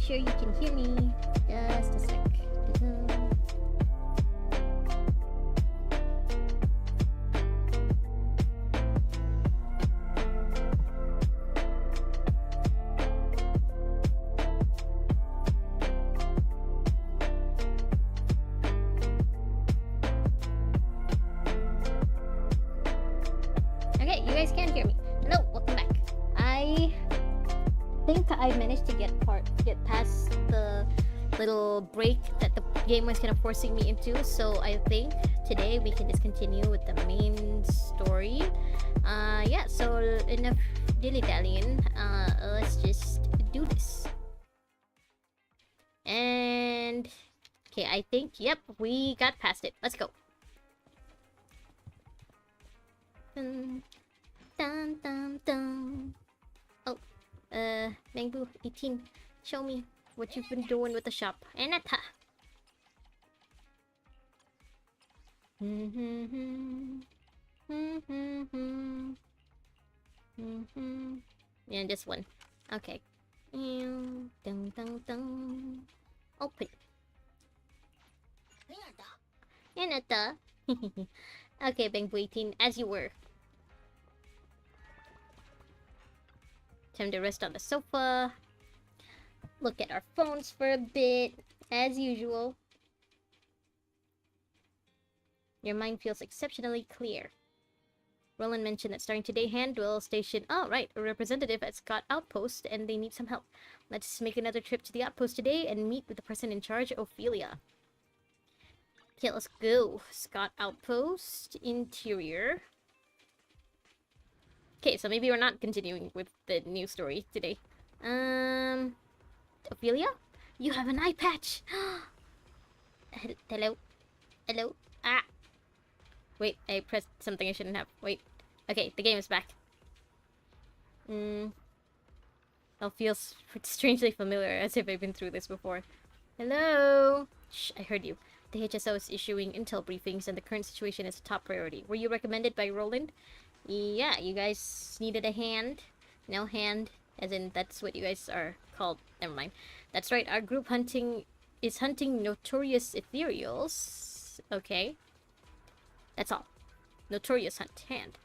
sure you can hear me. Just a sec. Okay, you guys can hear me. Hello, welcome back. I think I managed to get past the little break that the game was kind of forcing me into, so I think today we can just continue with the main story. Yeah, so enough dilly-dallying. Let's just do this. And okay, I think, yep, we got past it. Let's go. Dun, dun, dun, dun. Oh, Mangbu 18, show me what you've been doing with the shop. Anata. Yeah, this one. Okay. Dun, dun, dun. Open. Anata. Okay, Mangbu 18, as you were. Time to rest on the sofa. Look at our phones for a bit, as usual. Your mind feels exceptionally clear. Roland mentioned that starting today, Hand will station... Oh, right, a representative at Scott Outpost, and they need some help. Let's make another trip to the outpost today and meet with the person in charge, Ophelia. Okay, let's go. Scott Outpost, interior. Okay, so maybe we're not continuing with the new story today. Ophelia? You have an eye patch! Hello? Hello? Ah! Wait, I pressed something I shouldn't have. Wait. Okay, the game is back. That feels strangely familiar, as if I've been through this before. Hello? Shh, I heard you. The HSO is issuing intel briefings, and the current situation is a top priority. Were you recommended by Roland? Yeah, you guys needed a hand. No hand, as in that's what you guys are called. Never mind. That's right, our group is hunting notorious ethereals. Okay. That's all. Notorious hunt hand.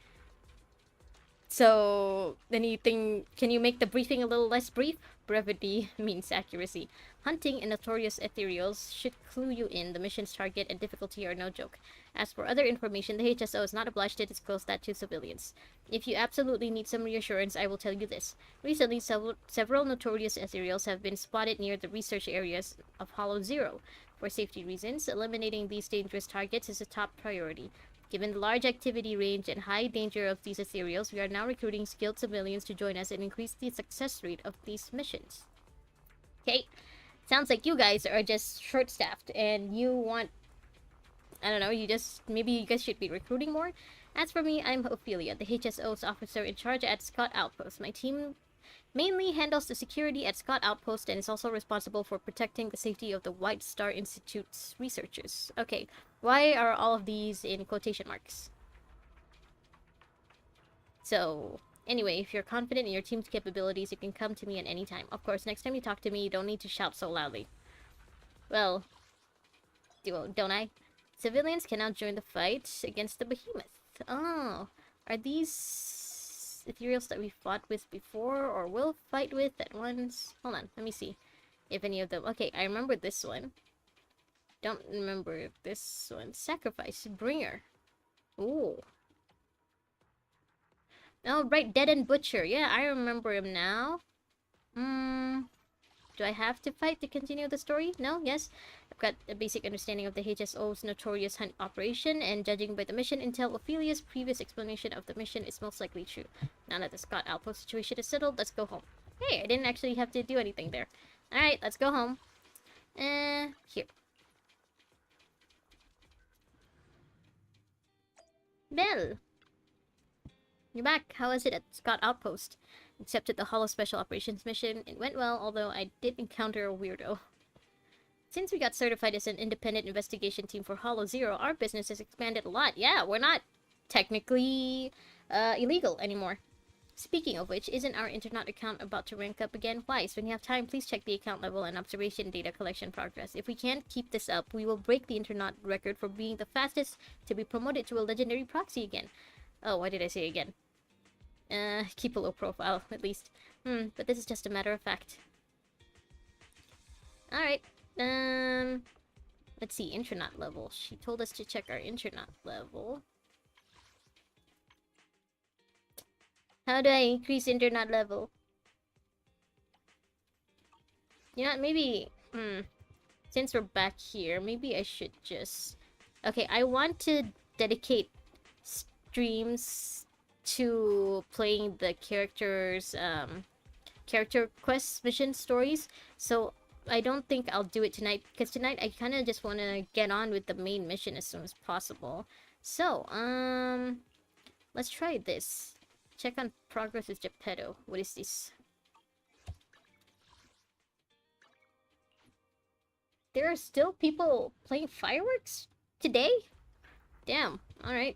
So, anything... Can you make the briefing a little less brief? Brevity means accuracy. Hunting and notorious ethereals should clue you in. The mission's target and difficulty are no joke. As for other information, the HSO is not obliged to disclose that to civilians. If you absolutely need some reassurance, I will tell you this. Recently, several notorious ethereals have been spotted near the research areas of Hollow Zero. For safety reasons, eliminating these dangerous targets is a top priority. Given the large activity range and high danger of these ethereals, we are now recruiting skilled civilians to join us and increase the success rate of these missions. Okay, sounds like you guys are just short-staffed and you want... I don't know, maybe you guys should be recruiting more? As for me, I'm Ophelia, the HSO's officer in charge at Scott Outpost. My team mainly handles the security at Scott Outpost and is also responsible for protecting the safety of the White Star Institute's researchers. Okay, why are all of these in quotation marks? So, anyway, if you're confident in your team's capabilities, you can come to me at any time. Of course, next time you talk to me, you don't need to shout so loudly. Well, don't I? Civilians can now join the fight against the behemoth. Oh, are these ethereals that we fought with before or will fight with at once? Hold on, let me see if any of them... Okay, I remember this one. Don't remember this one. Sacrifice Bringer. Ooh. Oh, right, Dead and Butcher. Yeah, I remember him now. Do I have to fight to continue the story? No? Yes? I've got a basic understanding of the HSO's notorious hunt operation, and judging by the mission intel, Ophelia's previous explanation of the mission is most likely true. Now that the Scott Outpost situation is settled, let's go home. Hey, I didn't actually have to do anything there. Alright, let's go home. Here. Belle! You're back. How was it at Scott Outpost? Accepted the Hollow Special Operations mission. It went well, although I did encounter a weirdo. Since we got certified as an independent investigation team for Hollow Zero, our business has expanded a lot. Yeah, we're not technically illegal anymore. Speaking of which, isn't our internet account about to rank up again? Wise, when you have time, please check the account level and observation data collection progress. If we can't keep this up, we will break the internet record for being the fastest to be promoted to a legendary proxy again. Oh, why did I say again? Keep a low profile, at least. But this is just a matter of fact. Alright, let's see, intranet level. She told us to check our intranet level. How do I increase internet level? You know what, maybe... since we're back here, maybe I should just... Okay, I want to dedicate streams to playing the characters, character quests, mission stories. So I don't think I'll do it tonight, because tonight I kind of just want to get on with the main mission as soon as possible. So, let's try this. Check on progress with Geppetto. What is this? There are still people playing fireworks today? Damn. Alright.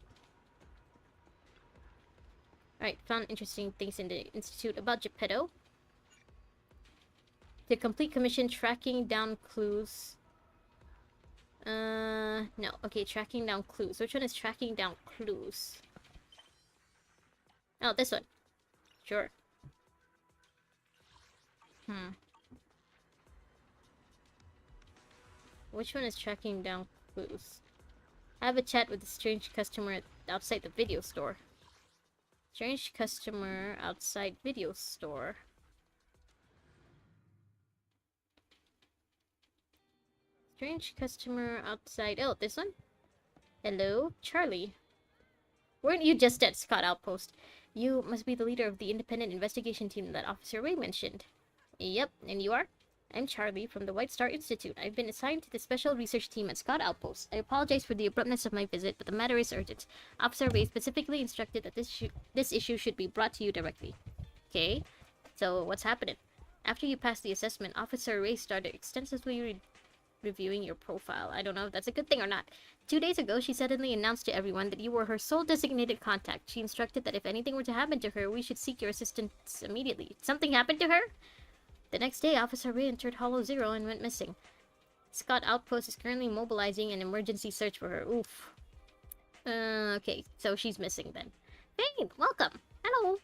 Alright, found interesting things in the Institute about Geppetto. To complete commission, tracking down clues. No. Okay, tracking down clues. Which one is tracking down clues? Oh, this one. Sure. Which one is tracking down clues? Have a chat with a strange customer outside the video store. Strange customer outside video store. Strange customer outside... Oh, this one? Hello, Charlie. Weren't you just at Scott Outpost? You must be the leader of the independent investigation team that Officer Ray mentioned. Yep, and you are? I'm Charlie from the White Star Institute. I've been assigned to the special research team at Scott Outpost. I apologize for the abruptness of my visit, but the matter is urgent. Officer Ray specifically instructed that this issue should be brought to you directly. Okay, so what's happening? After you passed the assessment, Officer Ray started extensively reviewing your profile. I don't know if that's a good thing or not. 2 days ago, she suddenly announced to everyone that you were her sole designated contact. She instructed that if anything were to happen to her, we should seek your assistance immediately. Something happened to her? The next day, Officer Ray entered Hollow Zero and went missing. Scott Outpost is currently mobilizing an emergency search for her. Oof. Okay, so she's missing then. Hey, welcome. Hello.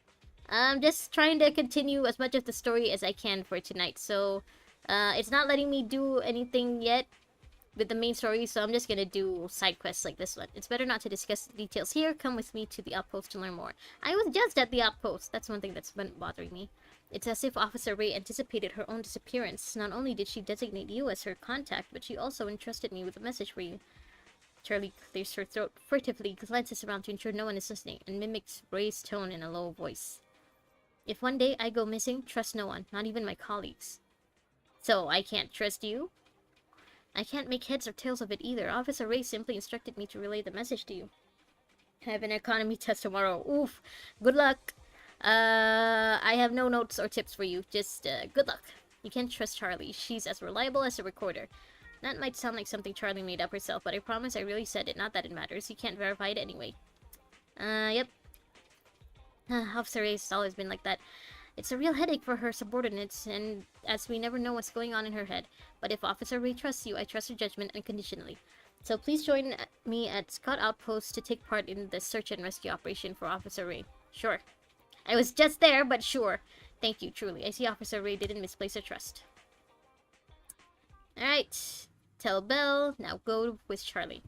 I'm just trying to continue as much of the story as I can for tonight, so... it's not letting me do anything yet with the main story, so I'm just gonna do side quests like this one. It's better not to discuss the details here. Come with me to the outpost to learn more. I was just at the outpost. That's one thing that's been bothering me. It's as if Officer Ray anticipated her own disappearance. Not only did she designate you as her contact, but she also entrusted me with a message for you. Charlie clears her throat, furtively glances around to ensure no one is listening, and mimics Ray's tone in a low voice. If one day I go missing, trust no one, not even my colleagues. So, I can't trust you? I can't make heads or tails of it either. Officer Ray simply instructed me to relay the message to you. I have an economy test tomorrow. Oof. Good luck. I have no notes or tips for you. Just, good luck. You can't trust Charlie. She's as reliable as a recorder. That might sound like something Charlie made up herself, but I promise I really said it. Not that it matters. You can't verify it anyway. Yep. Officer Ray's always been like that. It's a real headache for her subordinates, and as we never know what's going on in her head. But if Officer Ray trusts you, I trust her judgment unconditionally. So please join me at Scott Outpost to take part in the search and rescue operation for Officer Ray. Sure. I was just there, but sure. Thank you, truly. I see Officer Ray didn't misplace her trust. Alright. Tell Belle. Now go with Charlie.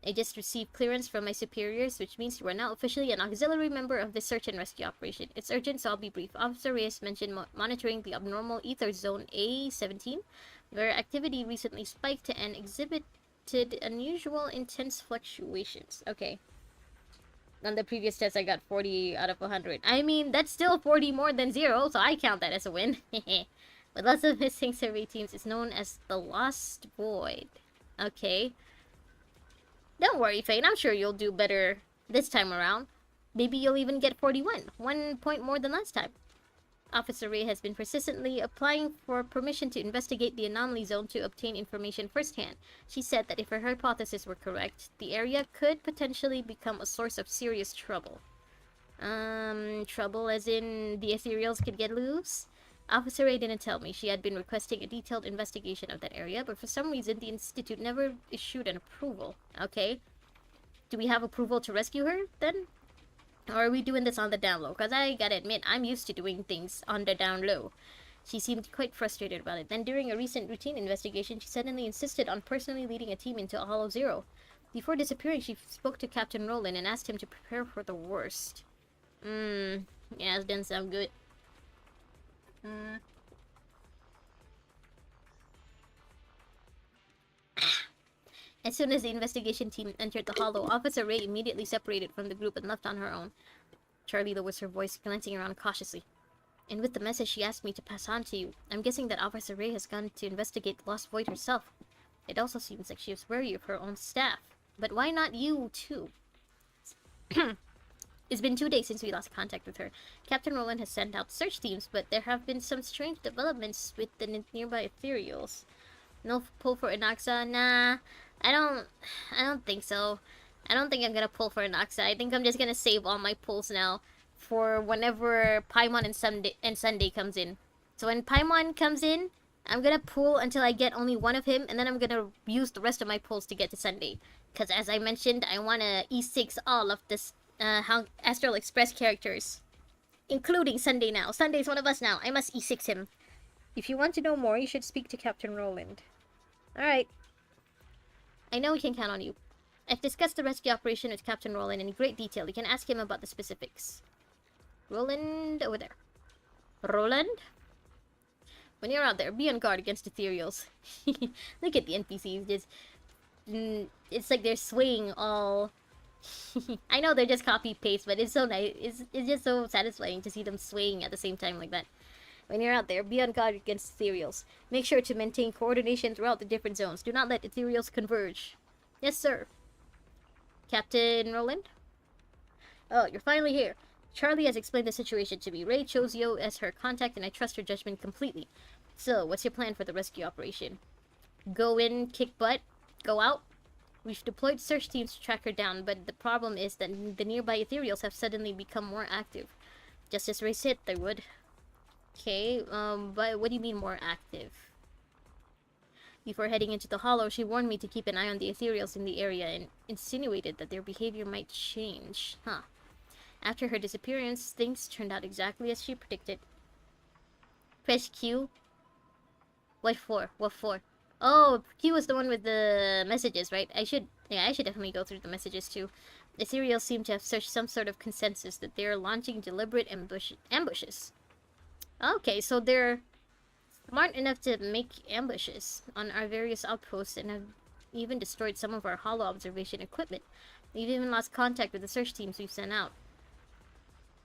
I just received clearance from my superiors, which means you are now officially an auxiliary member of the search and rescue operation. It's urgent, so I'll be brief. Officer Reyes mentioned monitoring the abnormal ether zone A17, where activity recently spiked and exhibited unusual intense fluctuations. Okay. On the previous test, I got 40 out of 100. I mean, that's still 40 more than 0, so I count that as a win. With lots of missing survey teams, it's known as the Lost Void. Okay. Don't worry, Fane. I'm sure you'll do better this time around. Maybe you'll even get 41. 1 point more than last time. Officer Ray has been persistently applying for permission to investigate the anomaly zone to obtain information firsthand. She said that if her hypothesis were correct, the area could potentially become a source of serious trouble. Trouble as in the ethereals could get loose? Officer Ray didn't tell me she had been requesting a detailed investigation of that area, but for some reason the Institute never issued an approval. Okay. Do we have approval to rescue her, then? Or are we doing this on the down low? Because I gotta admit, I'm used to doing things on the down low. She seemed quite frustrated about it. Then, during a recent routine investigation, she suddenly insisted on personally leading a team into a Hollow Zero. Before disappearing, she spoke to Captain Roland and asked him to prepare for the worst. Yeah, it doesn't sound good. As soon as the investigation team entered the Hollow, Officer Ray immediately separated from the group and left on her own. Charlie lowered her voice, glancing around cautiously. And with the message she asked me to pass on to you, I'm guessing that Officer Ray has gone to investigate the Lost Void herself. It also seems like she was wary of her own staff. But why not you, too? It's been 2 days since we lost contact with her. Captain Roland has sent out search teams, but there have been some strange developments with the nearby ethereals. No pull for Inoxa? Nah, I don't think so. I don't think I'm gonna pull for Inoxa. I think I'm just gonna save all my pulls now for whenever Paimon and Sunday comes in. So when Paimon comes in, I'm gonna pull until I get only one of him, and then I'm gonna use the rest of my pulls to get to Sunday. Because as I mentioned, I wanna E6 all of this Astral Express characters, including Sunday now. Sunday's one of us now. I must E6 him. If you want to know more, you should speak to Captain Roland. Alright. I know we can count on you. I've discussed the rescue operation with Captain Roland in great detail. You can ask him about the specifics. Roland, over there. Roland? When you're out there, be on guard against ethereals. Look at the NPCs, just... it's like they're swaying all... I know they're just copy-paste, but it's so nice. It's just so satisfying to see them swaying at the same time like that. When you're out there, be on guard against ethereals. Make sure to maintain coordination throughout the different zones. Do not let ethereals converge. Yes, sir. Captain Roland? Oh, you're finally here. Charlie has explained the situation to me. Ray chose you as her contact, and I trust her judgment completely. So, what's your plan for the rescue operation? Go in, kick butt, go out? We've deployed search teams to track her down, but the problem is that the nearby ethereals have suddenly become more active. Just as Ray said they would. Okay, but what do you mean more active? Before heading into the Hollow, she warned me to keep an eye on the ethereals in the area and insinuated that their behavior might change. Huh. After her disappearance, things turned out exactly as she predicted. Press Q. What for? What for? Oh, Q was the one with the messages, right? I should definitely go through the messages too. The Ethereals seem to have searched some sort of consensus that they are launching deliberate ambushes. Okay, so they're smart enough to make ambushes on our various outposts and have even destroyed some of our hollow observation equipment. We've even lost contact with the search teams we've sent out.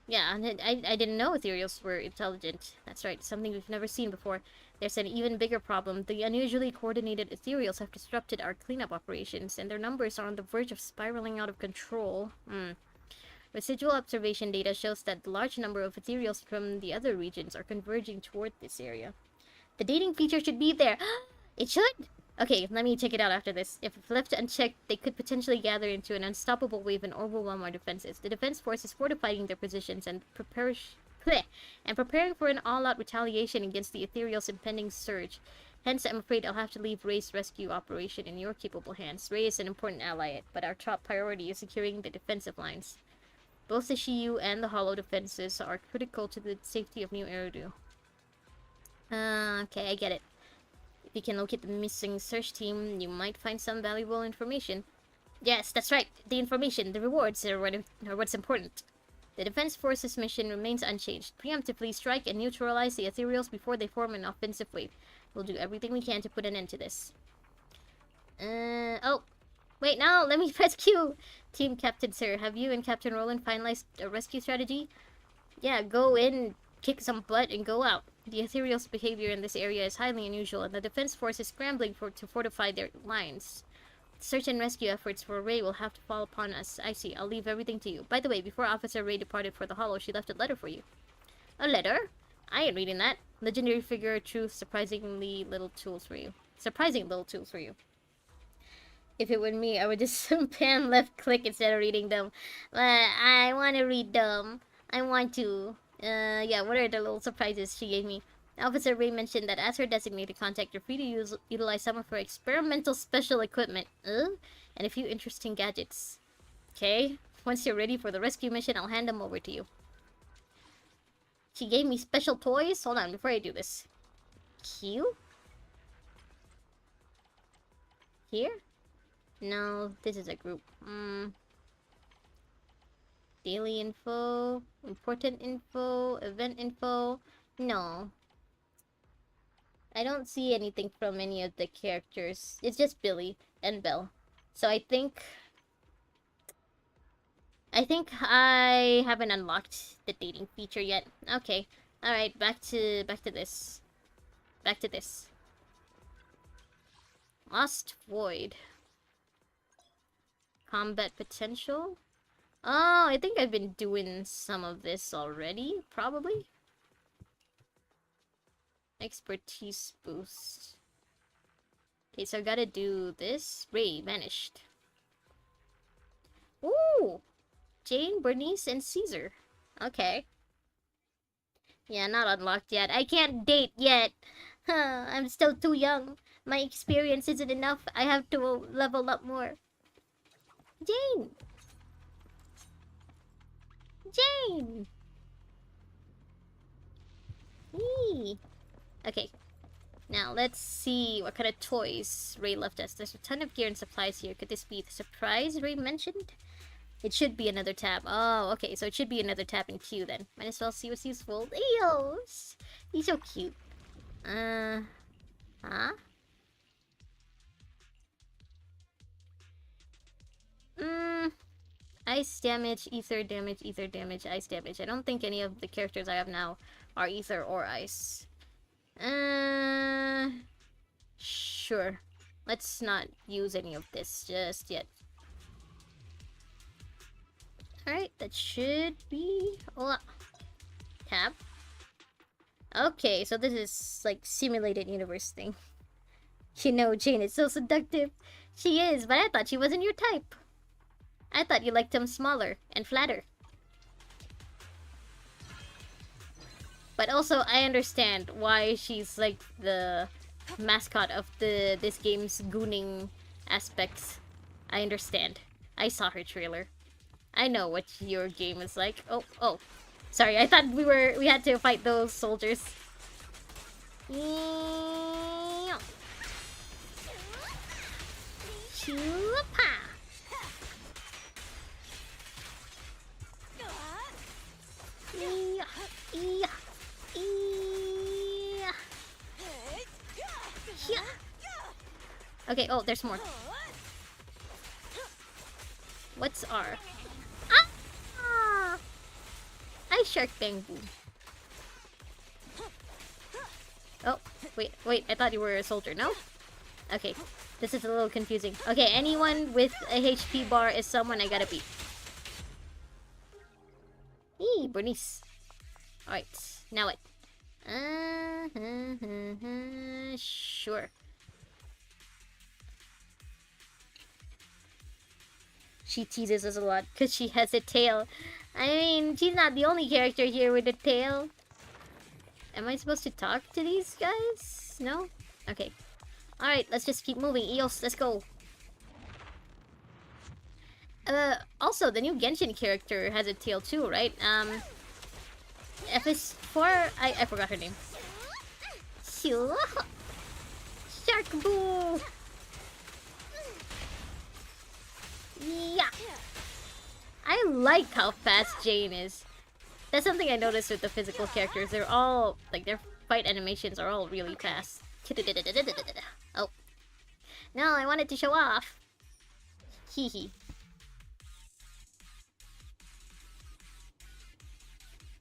Yeah, and I didn't know ethereals were intelligent. That's right, something we've never seen before. There's an even bigger problem. The unusually coordinated ethereals have disrupted our cleanup operations, and their numbers are on the verge of spiraling out of control. Residual observation data shows that the large number of ethereals from the other regions are converging toward this area. The dating feature should be there. It should? Okay, let me check it out after this. If left unchecked, they could potentially gather into an unstoppable wave and overwhelm our defenses. The defense force is fortifying their positions and preparing for an all-out retaliation against the ethereal's impending surge. Hence, I'm afraid I'll have to leave Ray's rescue operation in your capable hands. Ray is an important ally, but our top priority is securing the defensive lines. Both the Shiyu and the Hollow defenses are critical to the safety of New Eridu. Okay, I get it. If you can locate the missing search team, you might find some valuable information. Yes, that's right. The information, the rewards are what's important. The Defense Force's mission remains unchanged. Preemptively strike and neutralize the ethereals before they form an offensive wave. We'll do everything we can to put an end to this. Oh. Wait, no, let me press Q. Team Captain Sir, have you and Captain Roland finalized a rescue strategy? Yeah, go in, kick some butt, and go out. The ethereal's behavior in this area is highly unusual, and the defense force is scrambling to fortify their lines. Search and rescue efforts for Ray will have to fall upon us. I see. I'll leave everything to you. By the way, before Officer Ray departed for the Hollow, she left a letter for you. A letter? I ain't reading that. Legendary figure, truth, surprising little tools for you. If it were me, I would just pan left click instead of reading them. But I want to read them. I want to. Yeah, what are the little surprises she gave me? Officer Ray mentioned that as her designated contact, you're free to utilize some of her experimental special equipment. And a few interesting gadgets. Okay, once you're ready for the rescue mission, I'll hand them over to you. She gave me special toys. Hold on, before I do this. Q? Here? No, this is a group. Daily info, important info, event info. No. I don't see anything from any of the characters. It's just Billy and Belle. So I think I haven't unlocked the dating feature yet. Okay. Alright, back to this. Back to this. Lost Void. Combat potential? Oh, I think I've been doing some of this already, probably. Expertise boost. Okay, so I gotta do this. Ray vanished. Ooh! Jane, Bernice, and Caesar. Okay. Yeah, not unlocked yet. I can't date yet. I'm still too young. My experience isn't enough. I have to level up more. Jane! Jane! Eee. Okay. Now, let's see what kind of toys Ray left us. There's a ton of gear and supplies here. Could this be the surprise Ray mentioned? It should be another tab. Oh, okay. So it should be another tab in Q then. Might as well see what's useful. Eos! He's so cute. Huh? Ice damage, ether damage, ether damage, ice damage. I don't think any of the characters I have now are ether or ice. Sure. Let's not use any of this just yet. Alright, that should be... Tab. Okay, so this is like simulated universe thing. You know, Jane is so seductive. She is, but I thought she wasn't your type. I thought you liked them smaller and flatter. But also, I understand why she's like the mascot of this game's gooning aspects. I understand. I saw her trailer. I know what your game is like. Oh. Sorry, I thought we had to fight those soldiers. Chupa! Okay, oh, there's more. What's R? Ice Shark Bang Boom. Oh, wait, I thought you were a soldier, no? Okay, this is a little confusing. Okay, anyone with a HP bar is someone I gotta beat. Bernice. Alright, now what? Sure. She teases us a lot because she has a tail. I mean, she's not the only character here with a tail. Am I supposed to talk to these guys? No? Okay. Alright, let's just keep moving. Eos, let's go. Also, the new Genshin character has a tail too, right? FS4... I forgot her name. Shark Boo! Yeah! I like how fast Jane is. That's something I noticed with the physical characters. They're all... like, their fight animations are all really fast. Oh. No, I wanted to show off. Hee.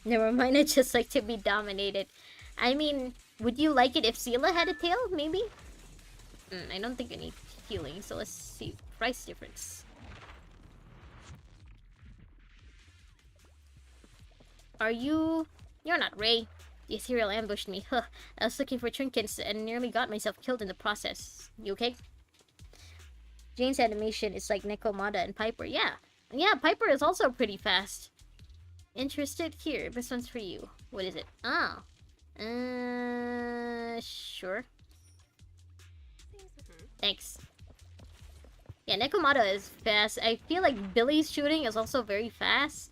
Never mind, I just like to be dominated. I mean, would you like it if Seela had a tail, maybe? I don't think I need healing, so let's see. Price difference. Are you... You're not Ray. The ethereal ambushed me. Huh. I was looking for trinkets and nearly got myself killed in the process. You okay? Jane's animation is like Nekomata and Piper. Yeah. Yeah, Piper is also pretty fast. Interested? Here, this one's for you. What is it? Ah. Sure. Thanks. Yeah, Nekomata is fast. I feel like Billy's shooting is also very fast.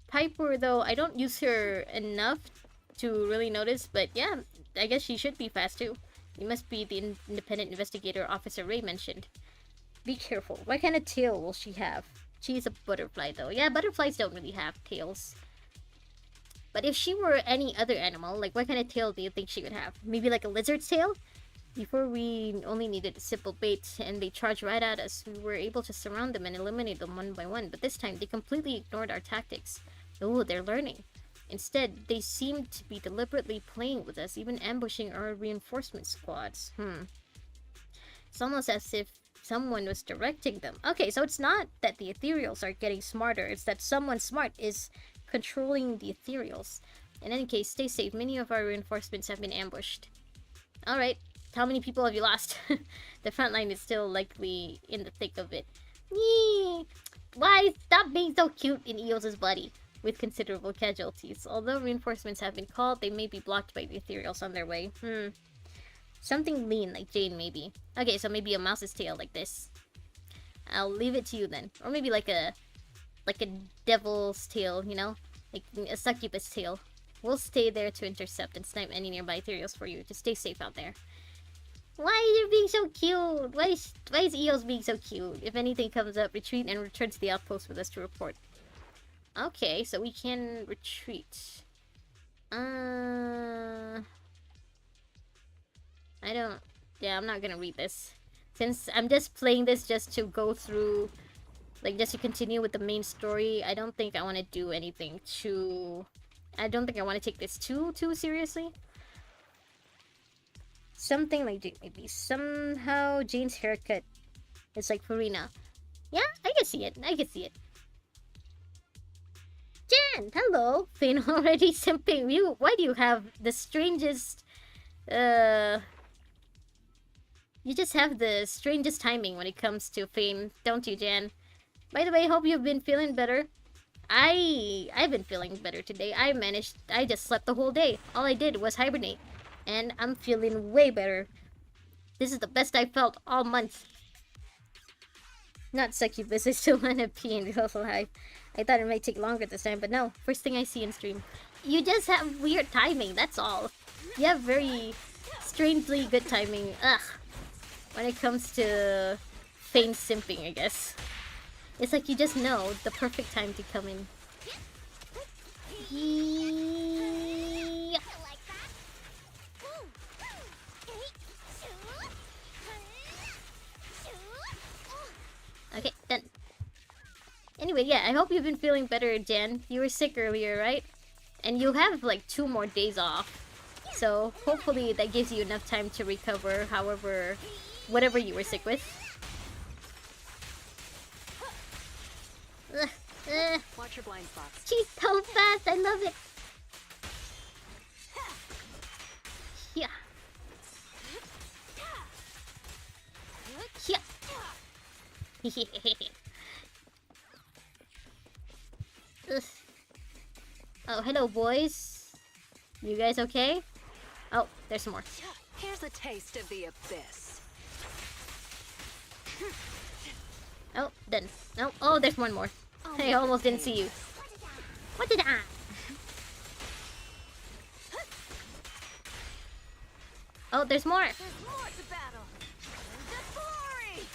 Piper, though, I don't use her enough to really notice, but yeah, I guess she should be fast too. You must be the independent investigator Officer Ray mentioned. Be careful. What kind of tail will she have? She's a butterfly, though. Yeah, butterflies don't really have tails. But if she were any other animal, like what kind of tail do you think she would have? Maybe like a lizard's tail? Before we only needed a simple bait and they charged right at us, we were able to surround them and eliminate them one by one. But this time, they completely ignored our tactics. Oh, they're learning. Instead, they seemed to be deliberately playing with us, even ambushing our reinforcement squads. It's almost as if someone was directing them. Okay, so it's not that the ethereals are getting smarter, it's that someone smart is controlling the ethereals. In any case, stay safe. Many of our reinforcements have been ambushed. Alright, how many people have you lost? The front line is still likely in the thick of it. Yee! Why? Stop being so cute in Eos's body. With considerable casualties. Although reinforcements have been called, they may be blocked by the ethereals on their way. Something lean, like Jane, maybe. Okay, so maybe a mouse's tail like this. I'll leave it to you then. Or maybe like a devil's tail, you know? Like a succubus tail. We'll stay there to intercept and snipe any nearby ethereals for you. Just stay safe out there. Why are you being so cute? Why is Eos being so cute? If anything comes up, retreat and return to the outpost with us to report. Okay, so we can retreat. I don't... Yeah, I'm not gonna read this. Since I'm just playing this just to go through... Like, just to continue with the main story, I don't think I want to do anything too... I don't think I want to take this too seriously. Something like Jane, maybe. Somehow Jane's haircut is like Farina. Yeah, I can see it. I can see it. Jan, hello. Fane already simping you. Why do you have the strangest... You just have the strangest timing when it comes to Fane, don't you, Jan? By the way, hope you've been feeling better. I've been feeling better today. I just slept the whole day. All I did was hibernate. And I'm feeling way better. This is the best I felt all month. Not succubus, I still want to pee and feel alive. I thought it might take longer this time, but no. First thing I see in stream. You just have weird timing, that's all. You have very strangely good timing. Ugh. When it comes to Fane simping, I guess. It's like you just know the perfect time to come in. Yeah. Okay, done. Anyway, yeah, I hope you've been feeling better, Jan. You were sick earlier, right? And you have like 2 more days off. So hopefully that gives you enough time to recover, whatever you were sick with. Watch your blind spots. She's so fast, I love it. Yeah. Yeah. Oh, hello, boys. You guys okay? Oh, there's more. Here's a taste of the abyss. Oh, done. No. Oh, there's one more. I almost didn't see you. What did I? Oh, there's more. There's more to battle. The glory.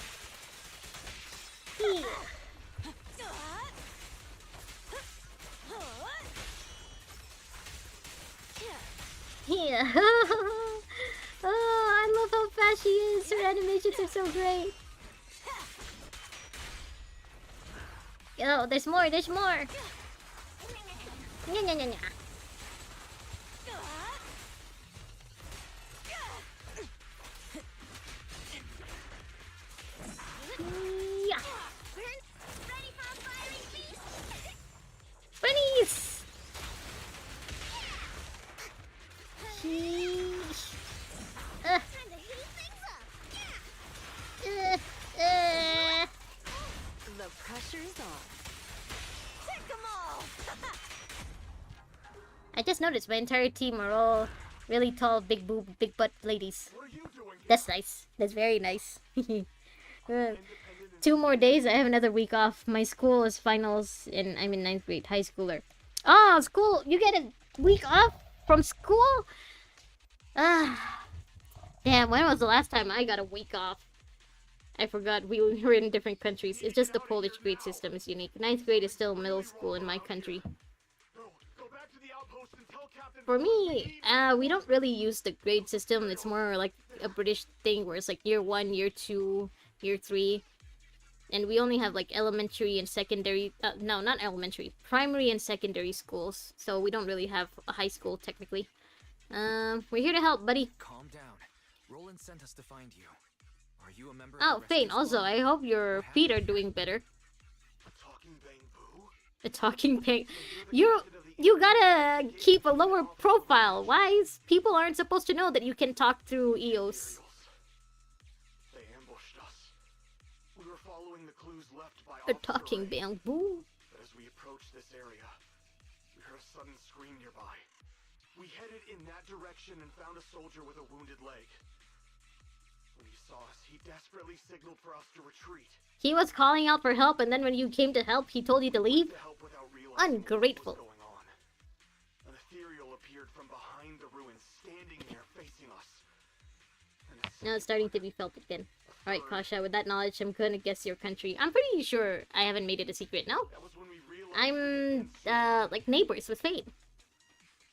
Yeah. Oh, I love how fast she is. Her animations are so great. Oh, there's more. There's more. Nya, nya, nya, nya. Yeah. Bunnies! Sheesh. The pressure's on. Take them all! I just noticed my entire team are all really tall, big boob, big butt ladies. That's nice. That's very nice. 2 more days, I have another week off. My school is finals, and I'm in 9th grade, high schooler. Oh, school! You get a week off from school? Ah, damn, when was the last time I got a week off? I forgot, we were in different countries. It's just the Polish grade system is unique. 9th grade is still middle school in my country. For me, we don't really use the grade system. It's more like a British thing where it's like year 1, year 2, year 3. And we only have like elementary and secondary, no, not elementary, primary and secondary schools. So we don't really have a high school technically. We're here to help, buddy. Calm down. Roland sent us to find you. Are you a member Oh, of the Fane, rescue also, squad? I hope your feet are doing better. A talking bang. You gotta keep a lower profile. Why? People aren't supposed to know that you can talk through EOS. They ambushed us. We were following the clues left by A Officer talking Ray. bamboo. But as we approached this area, we heard a sudden scream nearby. We headed in that direction and found a soldier with a wounded leg. When he saw us, he desperately signaled for us to retreat. He was calling out for help, and then when you came to help, he told you to leave? To help without realizing Ungrateful. what was going on. An ethereal appeared from behind the ruins, standing there facing us. And a Now it's starting to be felt again. Alright, Kasha, with that knowledge, I'm gonna guess your country. I'm pretty sure I haven't made it a secret, no? that was when we realized I'm, like, neighbors with Fate.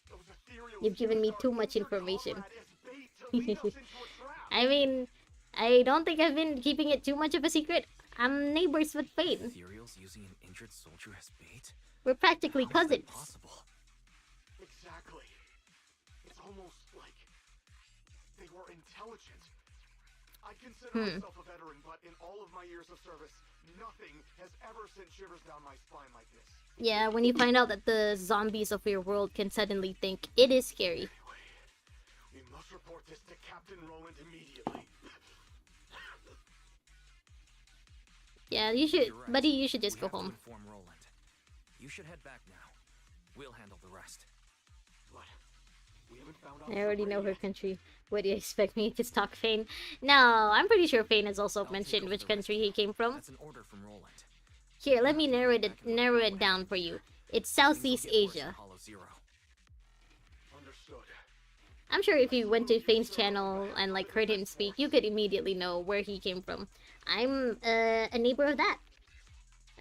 those ethereal You've given me spirits too are much eager information. comrade as bait to lead us into a trap. I mean, I don't think I've been keeping it too much of a secret. I'm neighbors with Fate. Ethereals using an injured soldier as bait? We're practically How is that cousins. possible? Exactly. It's almost like they were intelligent. I consider myself a veteran, but in all of my years of service, nothing has ever sent shivers down my spine like this. Yeah, when you find out that the zombies of your world can suddenly think, it is scary. Anyway, we must report this to Captain Roland immediately. Yeah, you should, You're right. buddy, you should just We go have to home. inform Roland. You should head back now. We'll handle the rest. But we haven't found out. I already know her country. What do you expect me to stalk Fane? No, I'm pretty sure Fane has also I'll mentioned take which over the country he came from. That's an order from Roland. Here, let me narrow it down for you. It's Things will Southeast get worse in Asia. Hollow Zero. Understood. I'm sure if you went to Fane's channel and like heard him speak, you could immediately know where he came from. I'm a neighbor of that.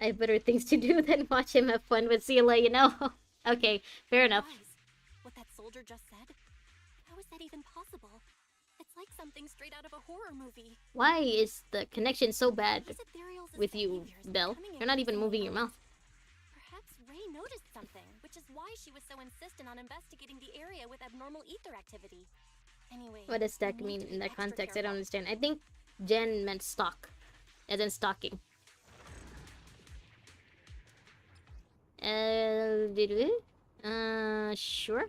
I have better things to do than watch him have fun with Sela, you know? Okay, fair enough. Guys, what that soldier just said? How is that even possible? It's like something straight out of a horror movie. Why is the connection so bad These ethereals as with you, saviors Belle? becoming You're not even moving your invisible. mouth. Perhaps Ray noticed something, which is why she was so insistent on investigating the area with abnormal ether activity. Anyway, What does that we need mean to be in that extra context? I don't careful. understand. I think Jen meant stalk. As in stalking. Did we? Sure.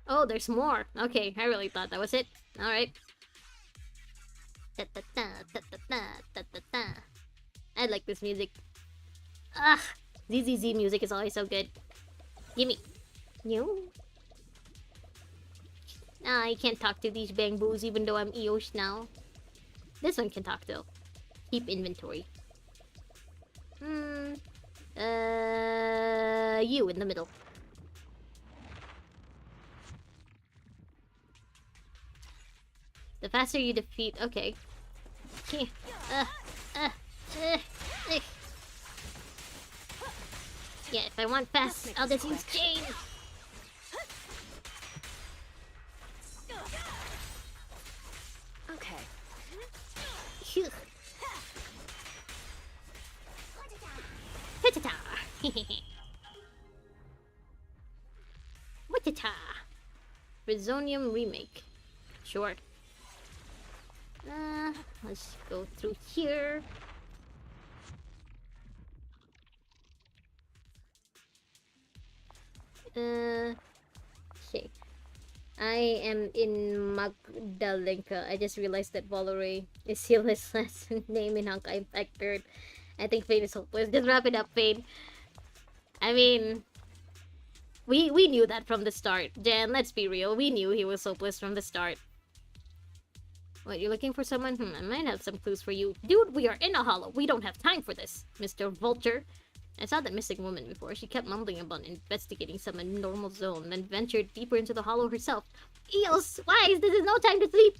Oh, there's more. Okay, I really thought that was it. Alright. I like this music. Ah, ZZZ music is always so good. Gimme. You. Ah, I can't talk to these bamboos even though I'm Eos now. This one can talk though. Keep inventory. You in the middle. The faster you defeat, okay. Here. Uh. Yeah, if I want fast, I'll just use Jane. Okay. Phew. Ta-ta-ta. What-ta-ta. Resonium remake. Sure. Let's go through here. Okay. I am in Magdalenka. I just realized that Valore is Sila's last name in Honkai Impact 3rd. I think Fane is hopeless. Just wrap it up, Fane. I mean, we knew that from the start. Jen, let's be real. We knew he was hopeless from the start. What, you're looking for someone? I might have some clues for you. Dude, we are in a hollow. We don't have time for this, Mr. Vulture. I saw that missing woman before. She kept mumbling about investigating some abnormal zone, then ventured deeper into the hollow herself. Eos, why? This is no time to sleep.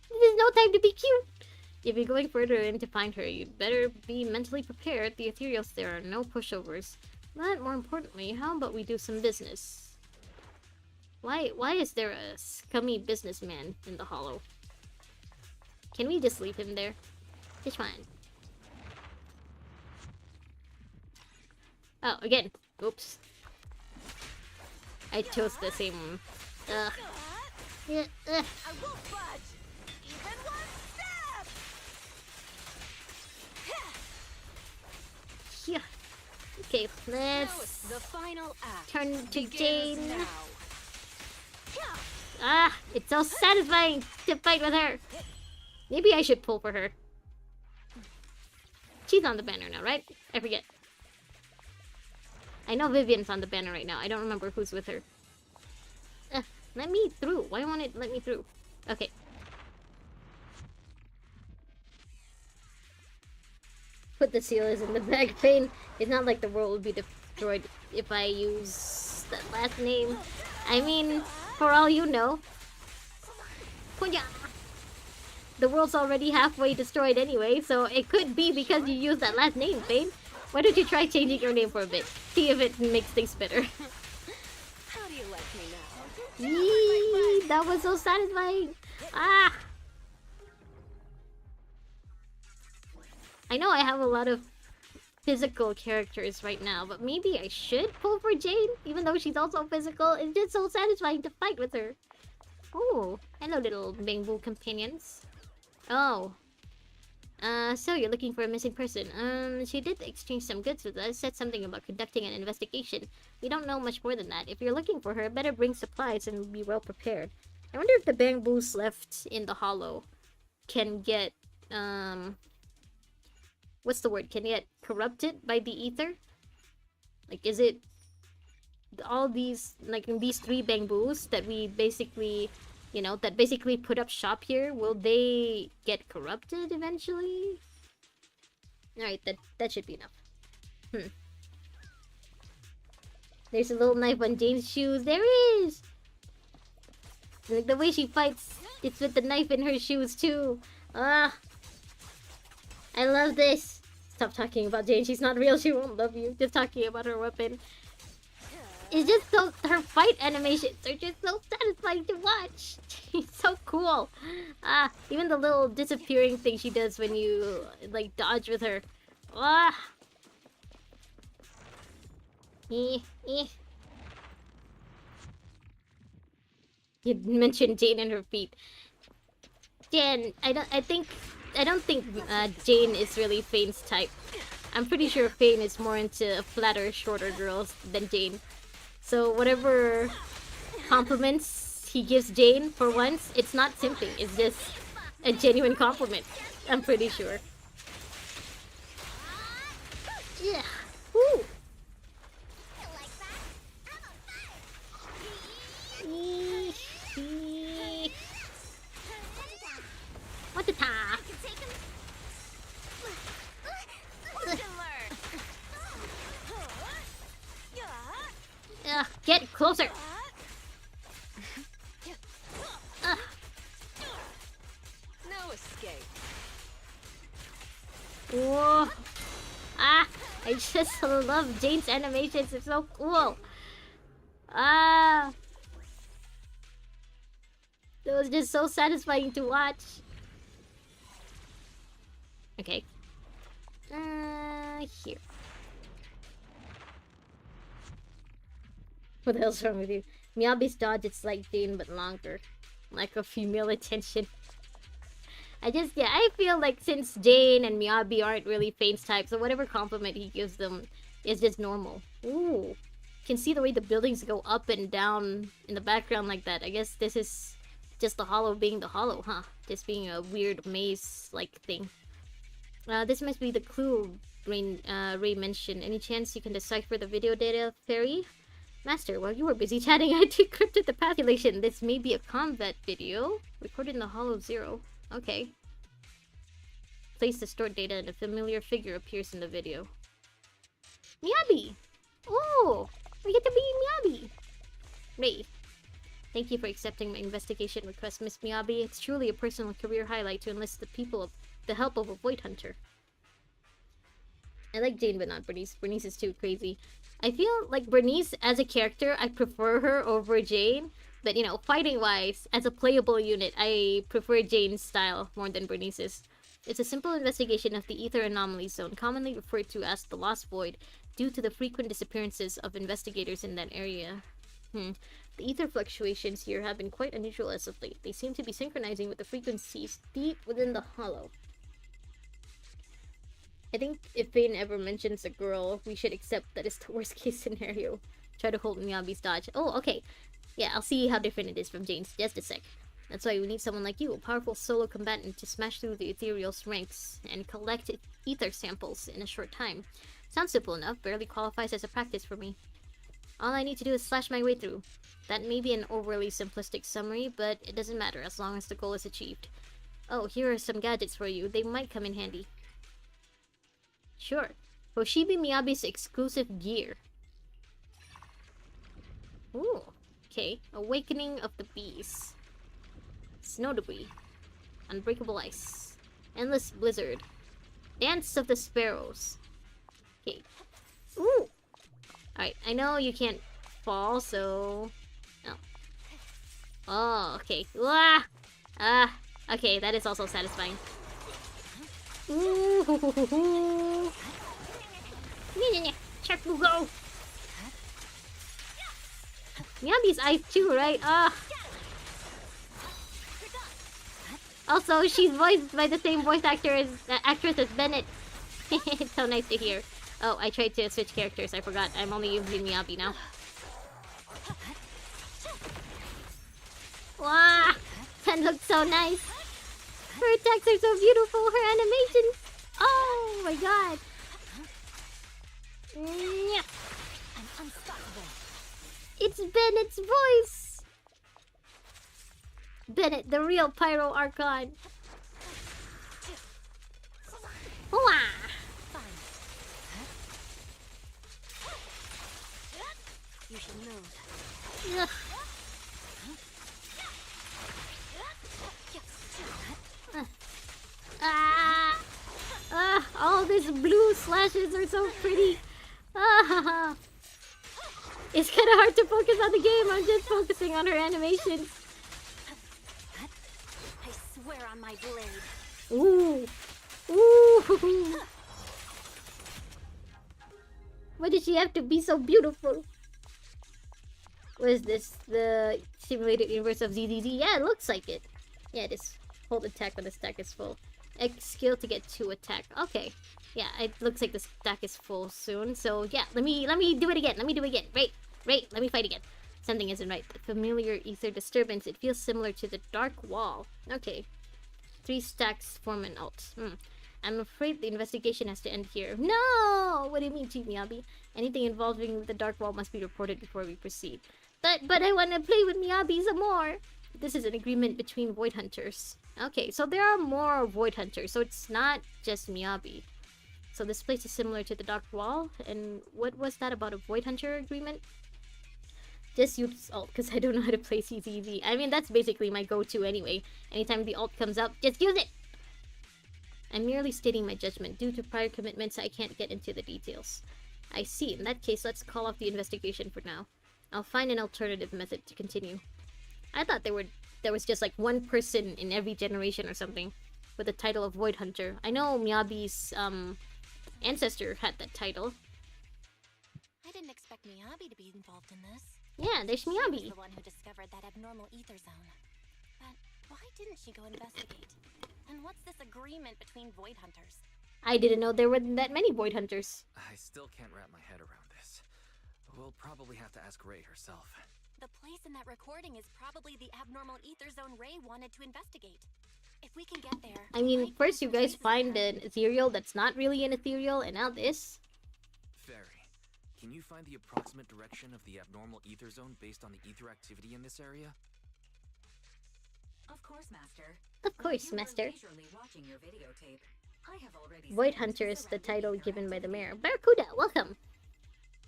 This is no time to be cute. If you're going further in to find her, you'd better be mentally prepared. The ethereals there are no pushovers. But more importantly, how about we do some business? Why is there a scummy businessman in the hollow? Can we just leave him there? It's fine. Oh, again. Oops. I chose the same. Ugh. Yeah, ugh. I won't budge. Even one step. Yeah. Okay, Now it's let's the final act. turn to Begins Jane. now. Ah, it's so satisfying to fight with her. Maybe I should pull for her. She's on the banner now, right? I forget. I know Vivian's on the banner right now. I don't remember who's with her. Let me through. Why won't it let me through? Okay. Put the sealers in the bag. Pain. It's not like the world would be destroyed if I use that last name. I mean, for all you know. Punya. The world's already halfway destroyed anyway, so it could be because you used that last name, Pain. Why don't you try changing your name for a bit? See if it makes things better. How do you like me now? Yee, that was so satisfying. Ah! I know I have a lot of physical characters right now, but maybe I should pull for Jane, even though she's also physical. It's just so satisfying to fight with her. Oh, hello little bamboo companions. Oh. So you're looking for a missing person. She did exchange some goods with us, said something about conducting an investigation. We don't know much more than that. If you're looking for her, better bring supplies and be well prepared. I wonder if the bamboos left in the hollow can get, what's the word? Can get corrupted by the ether? Like, is it all these, like, these 3 bamboos that we basically, you know, that basically put up shop here, will they get corrupted eventually? Alright, that should be enough. There's a little knife on Jane's shoes. There is! Like, the way she fights, it's with the knife in her shoes, too. Ah! I love this! Stop talking about Jane. She's not real. She won't love you. Just talking about her weapon. It's just so, her fight animations are just so satisfying to watch. She's so cool. Ah, even the little disappearing thing she does when you like dodge with her. Ah. You mentioned Jane and her feet. Jen, I don't think Jane is really Fane's type. I'm pretty sure Fane is more into flatter, shorter girls than Jane. So whatever compliments he gives Jane for once, it's not simping. It's just a genuine compliment. I'm pretty sure. Yeah. Woo. What the ta? Get closer. No escape. Whoa. Ah, I just love Jane's animations. It's so cool. Ah. It was just so satisfying to watch. Okay. Here. What the hell's wrong with you? Miyabi's dodge is like Jane but longer. Like a female attention. I feel like since Jane and Miyabi aren't really Fane's type, so whatever compliment he gives them is just normal. Ooh. can see the way the buildings go up and down in the background like that. I guess this is just the hollow being the hollow, huh? Just being a weird maze-like thing. This must be the clue Ray mentioned. Any chance you can decipher the video data, Fairy? Master, while you were busy chatting, I decrypted the path calculation. This may be a combat video recorded in the Hollow Zero. Okay. Place the stored data and a familiar figure appears in the video. Miyabi! Oh! We get to be Miyabi! Ray. Thank you for accepting my investigation request, Miss Miyabi. It's truly a personal career highlight to enlist the help of a Void Hunter. I like Jane, but not Bernice. Bernice is too crazy. I feel like Bernice, as a character, I prefer her over Jane. But, you know, fighting-wise, as a playable unit, I prefer Jane's style more than Bernice's. It's a simple investigation of the Ether Anomaly Zone, commonly referred to as the Lost Void, due to the frequent disappearances of investigators in that area. The ether fluctuations here have been quite unusual as of late. They seem to be synchronizing with the frequencies deep within the hollow. I think if Vane ever mentions a girl, we should accept that it's the worst case scenario. Try to hold Miyabi's dodge. Oh, okay. Yeah, I'll see how different it is from Jane's. Just a sec. That's why we need someone like you, a powerful solo combatant, to smash through the ethereal's ranks and collect ether samples in a short time. Sounds simple enough, barely qualifies as a practice for me. All I need to do is slash my way through. That may be an overly simplistic summary, but it doesn't matter as long as the goal is achieved. Oh, here are some gadgets for you. They might come in handy. Sure. Hoshibi Miyabi's exclusive gear. Ooh. Okay. Awakening of the Bees. Snow Debris. Unbreakable Ice. Endless Blizzard. Dance of the Sparrows. Okay. Ooh! Alright, I know you can't fall, so... Oh. Oh, okay. Wah! Okay, that is also satisfying. Ooh! Check will go! Miyabi's eyes too, right? Also, she's voiced by the same voice actress as Bennett. It's so nice to hear. Oh, I tried to switch characters. I forgot. I'm only using Miyabi now. Wow! That looks so nice. Her attacks are so beautiful. Her animations. Oh my god. I'm unstoppable. It's Bennett's voice. Bennett, the real Pyro Archon. Hooah! You should know. Ugh. All these blue slashes are so pretty. It's kind of hard to focus on the game. I'm just focusing on her animations. I swear on my blade. Ooh. Ooh. Why did she have to be so beautiful? What is this? The simulated universe of ZZZ? Yeah, it looks like it. Yeah, it is. Hold attack when the stack is full. X skill to get 2 attack. Okay. Yeah, it looks like the stack is full soon. So yeah, let me do it again. Let me do it again. Right, let me fight again. Something isn't right. The familiar ether disturbance. It feels similar to the dark wall. Okay. 3 stacks form an alt. I'm afraid the investigation has to end here. No! What do you mean, Chief Miyabi? Anything involving the dark wall must be reported before we proceed. But I want to play with Miyabi some more. This is an agreement between Void Hunters. Okay, so there are more Void Hunters, so it's not just Miyabi. So this place is similar to the Dark Wall, and what was that about a Void Hunter agreement? Just use alt, because I don't know how to play CZZ. I mean, that's basically my go-to anyway. Anytime the alt comes up, just use it! I'm merely stating my judgment. Due to prior commitments, I can't get into the details. I see. In that case, let's call off the investigation for now. I'll find an alternative method to continue. I thought there was just like one person in every generation or something with the title of Void Hunter. I know Miyabi's ancestor had that title. I didn't expect Miyabi to be involved in this. Yeah, there's She was Miyabi. the one who discovered that abnormal ether zone. But why didn't she go investigate? And what's this agreement between Void Hunters? I didn't know there were that many Void Hunters. I still can't wrap my head around this. We'll probably have to ask Ray herself. The place in that recording is probably the abnormal ether zone Ray wanted to investigate. If we can get there... I mean, first you guys find an ethereal that's not really an ethereal, and now this. Fairy, can you find the approximate direction of the abnormal ether zone based on the ether activity in this area? Of course, Master. Of course, You were Master. leisurely watching your videotape. I have already Void scanned Hunter is the surrounding title ether given by the activity. mayor. Barracuda, welcome!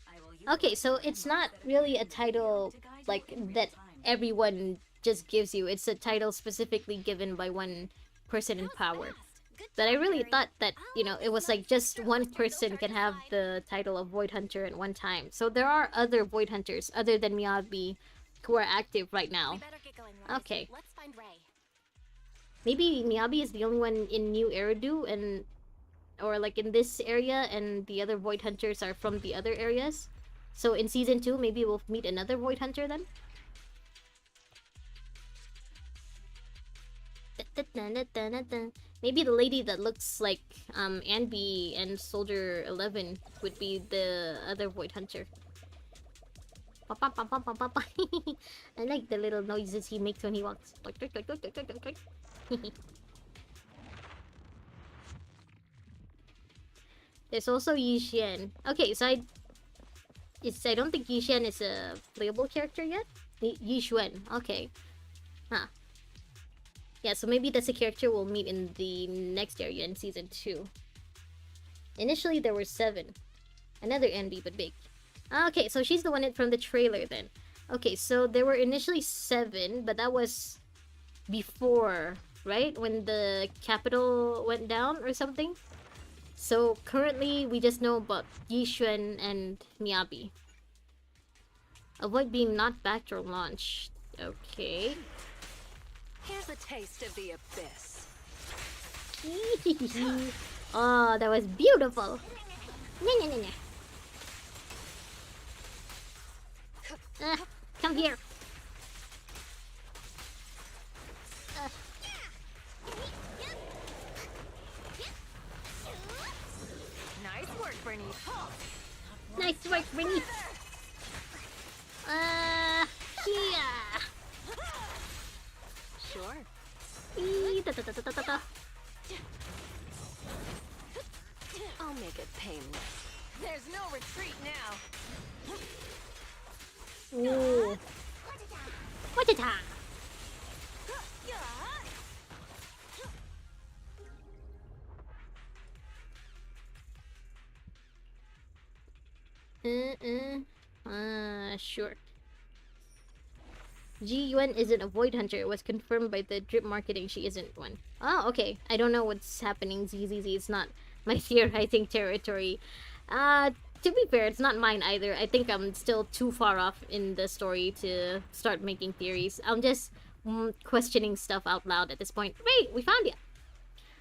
I will Okay, utilize so the it's landmarks not that really a appear in the video title to guide you like in real that time. everyone just gives you. It's a title specifically given by one person in power. But I really thought that, you know, it was like just one person can have the title of Void Hunter at one time. So there are other Void Hunters other than Miyabi who are active right We now. better get going, Rise. Okay. Let's find Ray. Maybe Miyabi is the only one in New Eridu and or like in this area, and the other Void Hunters are from the other areas. So in season 2, maybe we'll meet another Void Hunter then. Maybe the lady that looks like Anby and Soldier 11 would be the other Void Hunter. I like the little noises he makes when he walks. There's also Yishian. Okay, so I don't think Yishian is a playable character yet. Yishuan. Okay. Huh. Yeah, so maybe that's a character we'll meet in the next area in season 2. Initially there were 7. Another Envy, but big. Okay, so she's the one from the trailer then. Okay, so there were initially 7, but that was before, right? When the capital went down or something? So currently we just know about Yishuan and Miyabi. Avoid being knocked back or launched. Okay. Here's a taste of the abyss. Oh, that was beautiful. Nya, nya, nya, nya. Come here. Nice work, Bernie. Nice work, Brittany. Here. Sure. Da, da, da, da, da, da. I'll make it painless. There's no retreat now. Ooh. What a time. Sure. Ji Yuan isn't a Void Hunter. It was confirmed by the drip marketing she isn't one. Oh, okay. I don't know what's happening, ZZZ. It's not my theorizing territory. To be fair, it's not mine either. I think I'm still too far off in the story to start making theories. I'm just questioning stuff out loud at this point. Wait, we found you!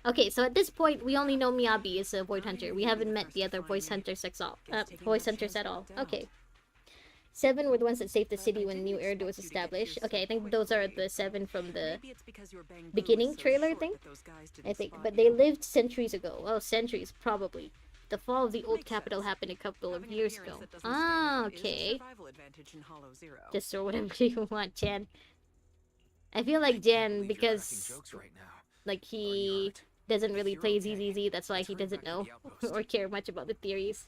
Okay, so at this point, we only know Miyabi is a Void Hunter. We haven't met the other Voice Hunters at all. Okay. 7 were the ones that saved the city when New Eridu was established. Okay, I think those are the 7 from the beginning trailer thing. I think, but they lived centuries ago. Oh, centuries, probably. The fall of the old capital happened a couple of years ago. Ah, okay. Just throw whatever you want, Jan. I feel like Jan, because like he doesn't really play ZZZ, that's why he doesn't know or care much about the theories.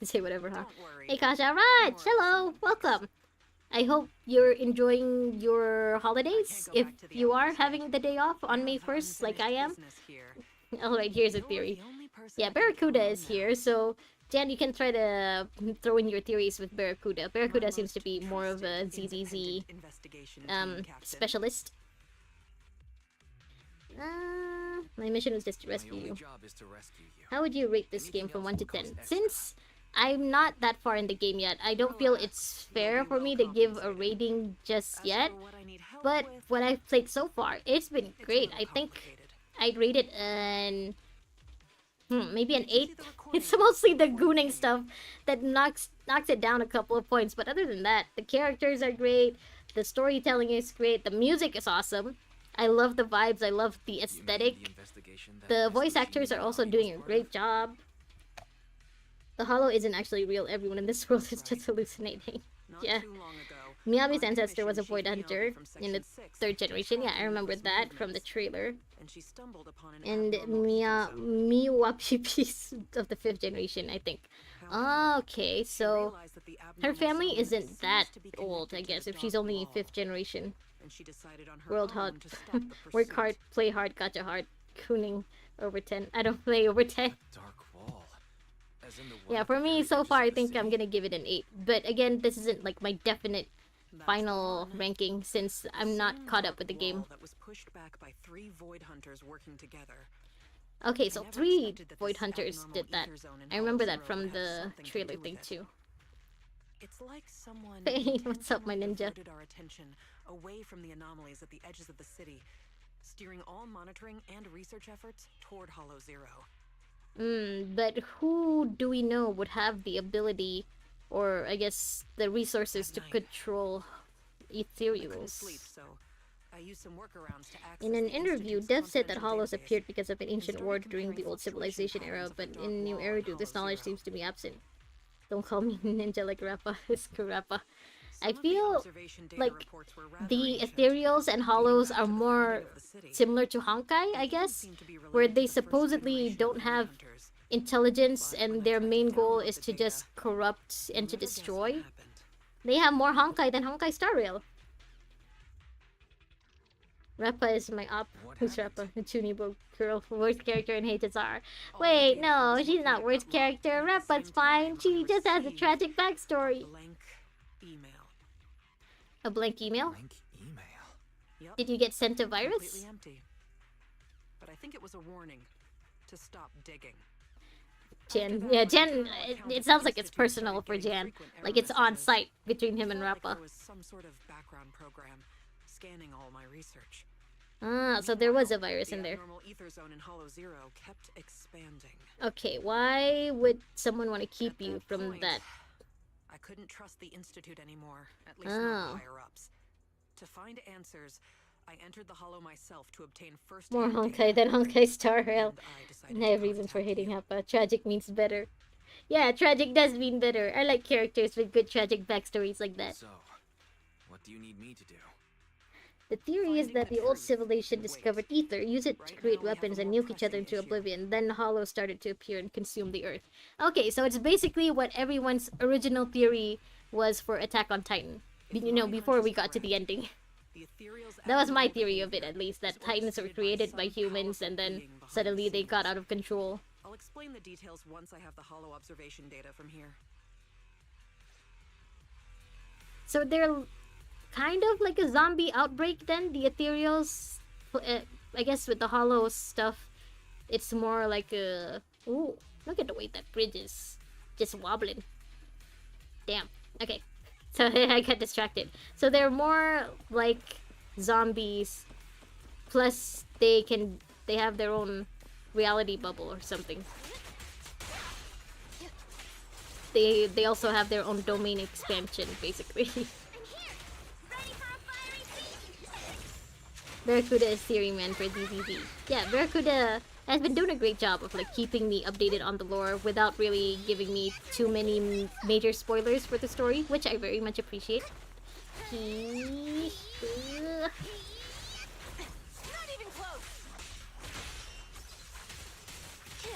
Say whatever, huh? Hey Kasha, right! Hello! Welcome! I hope you're enjoying your holidays. If you are having the day off on May 1st, like I am. Alright, here's a theory. Yeah, Barracuda is here, so Jan, you can try to throw in your theories with Barracuda. Barracuda seems to be more of a ZZZ specialist. My mission was just to rescue you. How would you rate this game from 1 to 10? Since I'm not that far in the game yet, I don't feel it's fair for me to give a rating just yet. But what I've played so far, it's been great. I think I'd rate it an... maybe an 8? It's mostly the gooning stuff that knocks it down a couple of points. But other than that, the characters are great. The storytelling is great. The music is awesome. I love the vibes. I love the aesthetic. The voice actors are also doing a great job. The Hollow isn't actually real. Everyone in this world is just hallucinating. Not Yeah. too long ago, Miyabi's I ancestor was a commissioned void Chief hunter Miyabi from in the Section 6 third to generation. Yeah, track I remember Miyabi's that from the movements, trailer. and she stumbled upon an And abnormal ether zone. Miwapi piece of the fifth generation, I think. However, Okay, she so realized that the her abnormal family zone isn't seems that to be old, I connected to guess, the if she's dark only wall, fifth generation. and she decided on her World own hard. to stop the pursuit. Work hard, play hard, gotcha hard. Cooning over 10. I don't play over 10. Dark wall. As in the one Yeah, at for the me, very so edges far, of I the think I'm city? gonna give it an 8. But again, this isn't like my definite That's the final one. ranking since The I'm not same caught up dark with the game. wall that was pushed back by 3 void hunters working together. Okay, I so never 3 expected that void this hunters abnormal did that. ether zone in I remember Hollow that Zero from would have the something to trailer do thing with it. too. It's like someone Hey, what's up, my intentionally ninja? diverted our attention away from the anomalies at the edges of the city, steering all monitoring and research efforts toward Hollow Zero. But who do we know would have the ability, or I guess the resources to At night, control I couldn't ethereals? sleep, so I used some workarounds to access In an the interview, Institute's Dev said that confidential hollows database appeared because of an and ancient started war during comparing the old fluctuation civilization era, patterns of the but dark in New wall Era, and this Hollow knowledge Zero. seems to be absent. Don't call me ninja like Rappa. It's Kurappa. I Some of the feel observation data like reports were rather the ancient, ethereals and dating hollows back are to the more founding of the city. similar to Honkai, I They even guess, seem to be where related they to the first supposedly generation of don't void have hunters. intelligence But when and I their tried to main goal download is the to data, just corrupt you'll and to never guess what destroy. happened. They have more Honkai than Honkai Star Rail. Rappa is my op. What Who's happened? Rappa? The Chunibo girl. Worst character in Hated Czar. All the Wait, data I no, was she's looking not at worst got locked, character. and at the Rappa's same fine. time, She I just has a received tragic a backstory. blank email. A blank email? Blank email. Yep, Did you get sent a virus? completely empty. But I think it was a warning to stop digging. Jan. After that, Yeah, my Jan. internal account It of sounds the like it's Institute personal started for getting Jan. frequent error Like it's on messages. site between him It and felt like Rappa. there was some sort of background program scanning all my research. Ah, so there was a Meanwhile, virus the in there. abnormal ether zone in Hollow Zero kept expanding. Okay, why would someone want to keep At you that from point, that? I couldn't trust the Institute anymore, at least Oh. not higher ups. To find answers, I entered the Hollow myself to obtain first More Honkai than Honkai Star Rail. And I have reasons for hating Happa. Tragic means better. Yeah, tragic does mean better. I like characters with good tragic backstories like that. So, what do you need me to do? The theory is Finding that the the old truth civilization and discovered wait. ether, used it to Right create now we have a weapons and more nuke each other pressing into issue. oblivion. Then hollows started to appear and consume the earth. Okay, so it's basically what everyone's original theory was for Attack on Titan. If You know, my before hunch we is got to the correct, ending. the ethereal's That was my abnormal theory of it, behavior at least. That is Titans were orchestrated created by some humans and powerful then being behind suddenly the they got scenes. out of control. I'll explain the details once I have the Hollow observation data from here. So they're kind of like a zombie outbreak then, the ethereals. I guess with the hollow stuff, it's more like a... Ooh, look at the way that bridge is just wobbling. Damn. Okay. So I got distracted. So they're more like zombies. Plus they have their own reality bubble or something. They also have their own domain expansion, basically. I'm here! Ready for a fiery feast? Barracuda is theory man for DBZ. Yeah, Barracuda has been doing a great job of like keeping me updated on the lore without really giving me too many major spoilers for the story, which I very much appreciate. Not even close!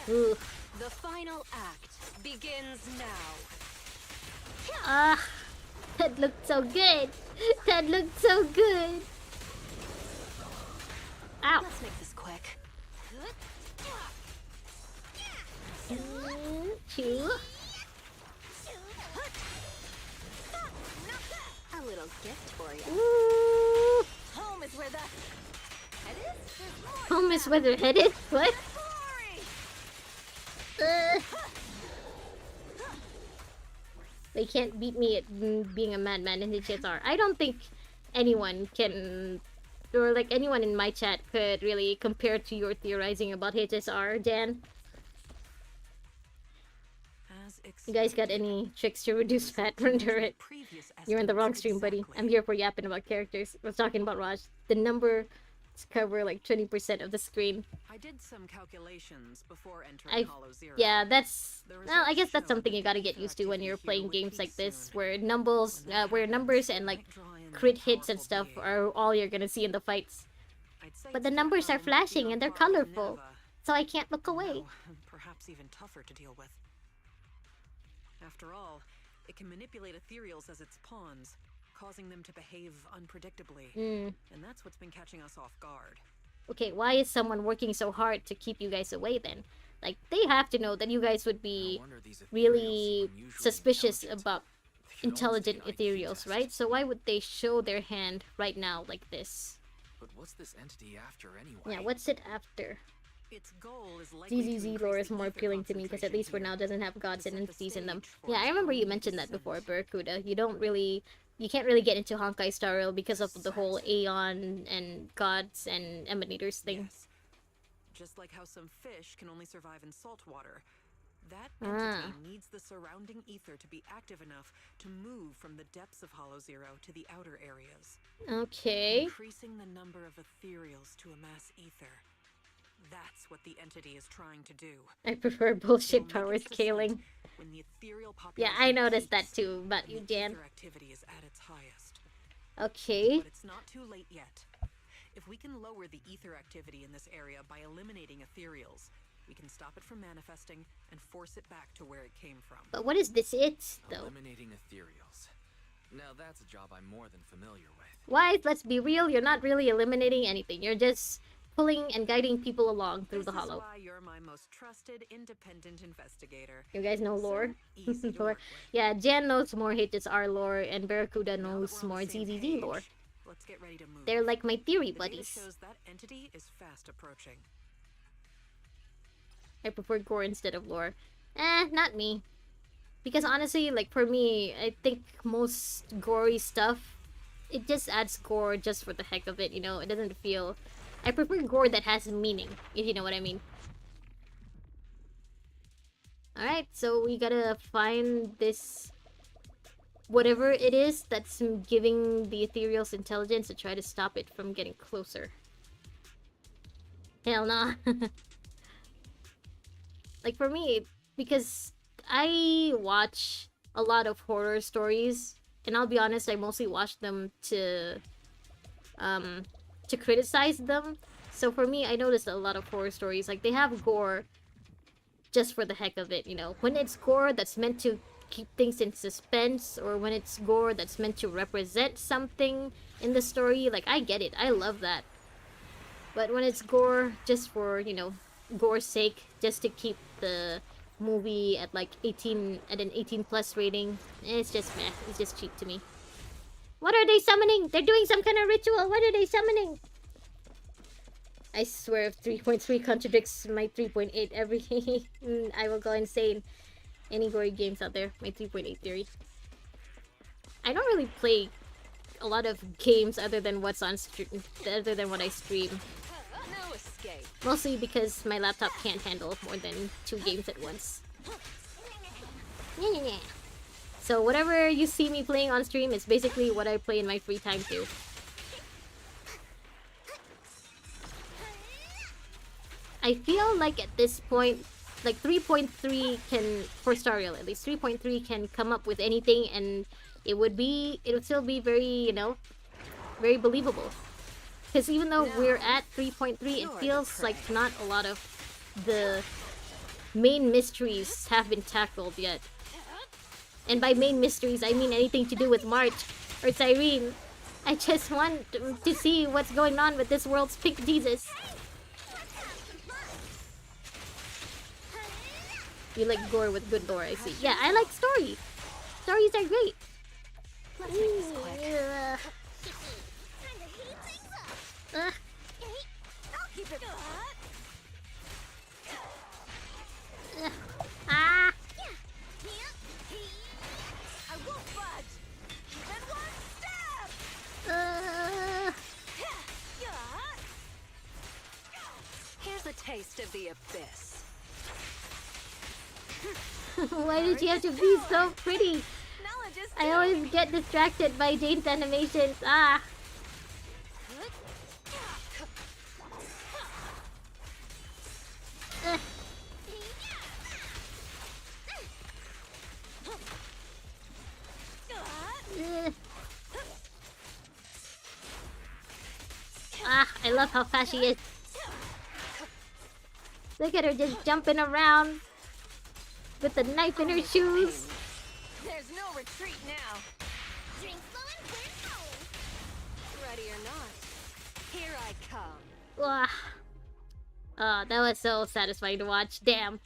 Ooh. The final act begins now. Ah, that looked so good. That looked so good. Ow. Let's make this quick. Chew. A little gift for you. Ooh. Home is where the head is? There's more Home is where they're headed. What? glory! They can't beat me at being a madman in HSR. I don't think anyone can, or like anyone in my chat could really compare to your theorizing about HSR, Jan. You guys got any tricks to reduce fat? Render it. You're in the wrong stream, buddy. I'm here for yapping about characters. I was talking about Raj. The number cover like 20% of the screen. I did some calculations before I entering Hollow Zero. yeah, that's The Well, I results guess that's show something that you the gotta get ether used to when activity you're here playing would games peak like this, soon. where When that where happens, numbers it and like might draw in a crit hits and powerful stuff being. are all you're gonna see in the fights. I'd say But its the threat numbers are level might be flashing on and they're par with colorful, Nineveh. so I can't look away. No, perhaps even tougher to deal with. After all, it can manipulate ethereals as its pawns, causing them to behave unpredictably. And that's what's been catching us off guard. Okay, why is someone working so hard to keep you guys away then? Like, they have to know that you guys would No be wonder these ethereals seem really unusually suspicious intelligent. about They could almost intelligent take an IQ ethereals, test. right? So why would they show their hand right now like this? But what's this entity after anyway? Yeah, what's it after? Its goal is likely to ZZZ increase lore is the more ether appealing to me because at least for concentration now here, doesn't have gods to and set the entities in them. stage for Yeah, I its remember you own mentioned that descent. before, Barracuda. You can't really get into Honkai Star Rail because of the whole Aeon and gods and emanators thing. Yes. Just like how some fish can only survive in salt water, that Ah. entity needs the surrounding ether to be active enough to move from the depths of Hollow Zero to the outer areas. Okay. Increasing the number of ethereals to amass ether. That's what the entity is trying to do. I prefer It'll bullshit make power its descent scaling. when the ethereal Yeah, population I noticed that peaks too, but and you the Jan. ether activity is at its highest. Okay. But it's not too late yet. If we can lower the ether activity in this area by eliminating ethereals, we can stop it from manifesting and force it back to where it came from. But what is this it, though? Eliminating ethereals. Now that's a job I'm more than familiar with. Why? Let's be real, you're not really eliminating anything. You're just pulling and guiding people along through the This is hollow. why you're my most trusted independent investigator. You guys know lore? So easy to Lore. work with. Yeah, Jan knows more HHR lore, and Barracuda Now that knows we're on more the same ZZZ page, lore. let's get ready to move. They're like my theory The data buddies. shows that entity is fast approaching. I prefer gore instead of lore. Not me. Because honestly, like for me, I think most gory stuff, it just adds gore just for the heck of it, you know? It doesn't feel... I prefer gore that has meaning, if you know what I mean. Alright, so we gotta find this... whatever it is that's giving the ethereals intelligence to try to stop it from getting closer. Hell nah. Like for me, because I watch a lot of horror stories, and I'll be honest, I mostly watch them to criticize them. So for me, I noticed a lot of horror stories, like they have gore just for the heck of it, you know. When it's gore that's meant to keep things in suspense, or when it's gore that's meant to represent something in the story, like I get it, I love that. But when it's gore just for, you know, gore's sake, just to keep the movie at like 18, at an 18 plus rating, it's just meh, it's just cheap to me. What are they summoning? They're doing some kind of ritual. What are they summoning? I swear if 3.3 contradicts my 3.8 everything, I will go insane. Any gory games out there, my 3.8 theory. I don't really play a lot of games other than what's on other than what I stream. No escape. Mostly because my laptop can't handle more than 2 games at once. So whatever you see me playing on stream is basically what I play in my free time too. I feel like at this point, like 3.3 can, for Star Rail at least, 3.3 can come up with anything and it would still be very, you know, very believable. Because even though we're at 3.3, it feels like not a lot of the main mysteries have been tackled yet. And by main mysteries, I mean anything to do with March or Cyrene. I just want to see what's going on with this world's pink Jesus. You like gore with good lore, I see. Yeah, I like story. Stories are great. Let's make this quick. Time to heat things up. I'll keep it. Ah! I won't budge. Even one step. Here's a taste of the abyss. Why did you have to be so pretty? Knowledge is I always get distracted by Jane's animations. Ah! love how fast she is. Look at her just jumping around with the knife in her shoes. There's no retreat now. Drink slow and we're going. Ready or not, here I come. Wah. Oh, that was so satisfying to watch. Damn.